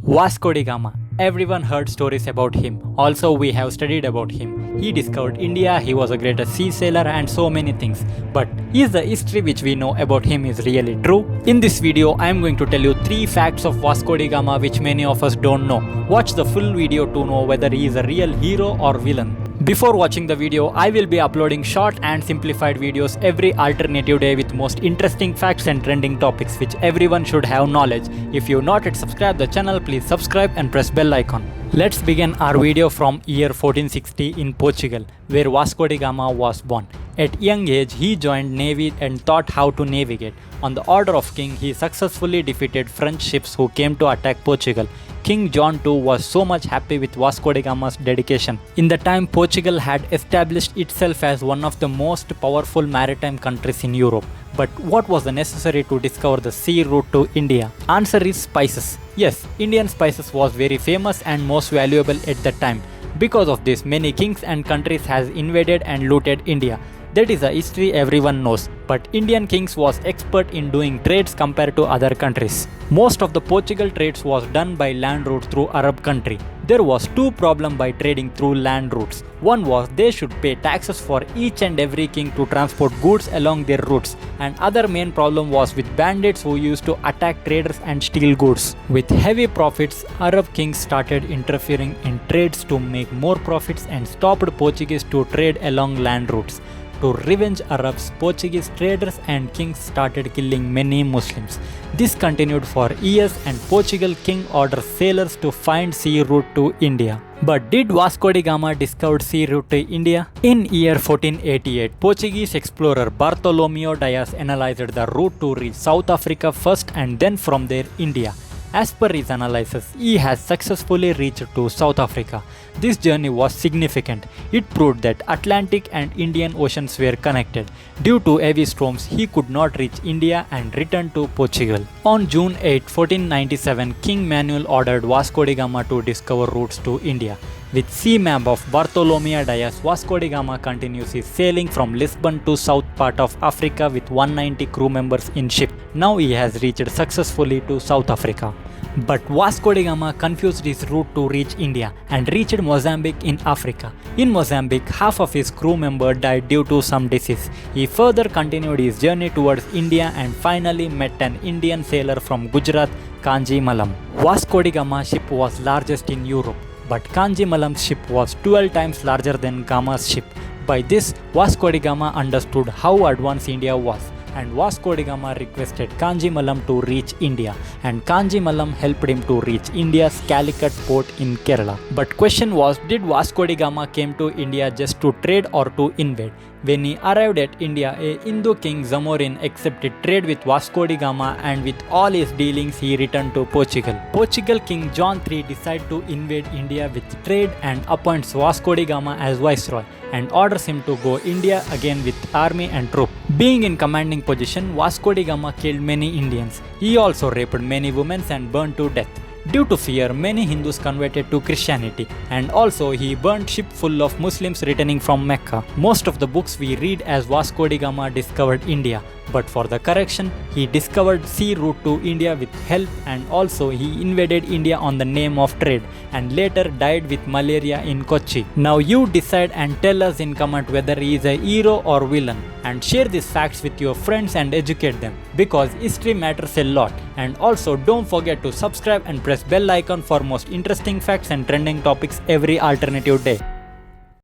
Vasco da Gama. Everyone heard stories about him. Also, we have studied about him. He discovered India, he was a great sea sailor and so many things. But is the history which we know about him is really true? In this video, I am going to tell you 3 facts of Vasco da Gama which many of us don't know. Watch the full video to know whether he is a real hero or villain. Before watching the video, I will be uploading short and simplified videos every alternative day with most interesting facts and trending topics which everyone should have knowledge. If you not yet subscribed the channel, please subscribe and press bell icon. Let's begin our video from year 1460 in Portugal, where Vasco da Gama was born. At young age, he joined navy and taught how to navigate. On the order of king, he successfully defeated French ships who came to attack Portugal. King John II was so much happy with Vasco da Gama's dedication. In the time, Portugal had established itself as one of the most powerful maritime countries in Europe. But what was necessary to discover the sea route to India? Answer is spices. Yes, Indian spices was very famous and most valuable at the time. Because of this, many kings and countries has invaded and looted India. That is a history everyone knows, but Indian kings was expert in doing trades compared to other countries. Most of the Portugal trades was done by land routes through Arab country. There was 2 problems by trading through land routes. One was they should pay taxes for each and every king to transport goods along their routes, and other main problem was with bandits who used to attack traders and steal goods. With heavy profits, Arab kings started interfering in trades to make more profits and stopped Portuguese to trade along land routes. To revenge Arabs, Portuguese traders and kings started killing many Muslims. This continued for years and Portugal king ordered sailors to find sea route to India. But did Vasco da Gama discover sea route to India? In year 1488, Portuguese explorer Bartolomeu Dias analyzed the route to reach South Africa first and then from there India. As per his analysis, he has successfully reached to South Africa. This journey was significant. It proved that Atlantic and Indian Oceans were connected. Due to heavy storms, he could not reach India and returned to Portugal. On June 8, 1497, King Manuel ordered Vasco da Gama to discover routes to India. With sea map of Bartolomeu Dias, Vasco da Gama continues his sailing from Lisbon to south part of Africa with 190 crew members in ship. Now he has reached successfully to South Africa. But Vasco da Gama confused his route to reach India and reached Mozambique in Africa. In Mozambique, half of his crew member died due to some disease. He further continued his journey towards India and finally met an Indian sailor from Gujarat, Kanji Malam. Vasco da Gama's ship was largest in Europe, but Kanji Malam's ship was 12 times larger than Gama's ship. By this, Vasco da Gama understood how advanced India was, and Vasco da Gama requested Kanji Malam to reach India, and Kanji Malam helped him to reach India's Calicut port in Kerala. But question was, did Vasco da Gama came to India just to trade or to invade? When he arrived at India, a Hindu king Zamorin accepted trade with Vasco da Gama, and with all his dealings he returned to Portugal. Portugal king John III decided to invade India with trade and appoints Vasco da Gama as viceroy and orders him to go India again with army and troop. Being in commanding position, Vasco da Gama killed many Indians. He also raped many women and burned to death. Due to fear, many Hindus converted to Christianity, and also he burned ship full of Muslims returning from Mecca. Most of the books we read as Vasco da Gama discovered India, but for the correction, he discovered sea route to India with help, and also he invaded India on the name of trade and later died with malaria in Kochi. Now you decide and tell us in comment whether he is a hero or villain, and share these facts with your friends and educate them, because history matters a lot. And also don't forget to subscribe and press bell icon for most interesting facts and trending topics every alternative day.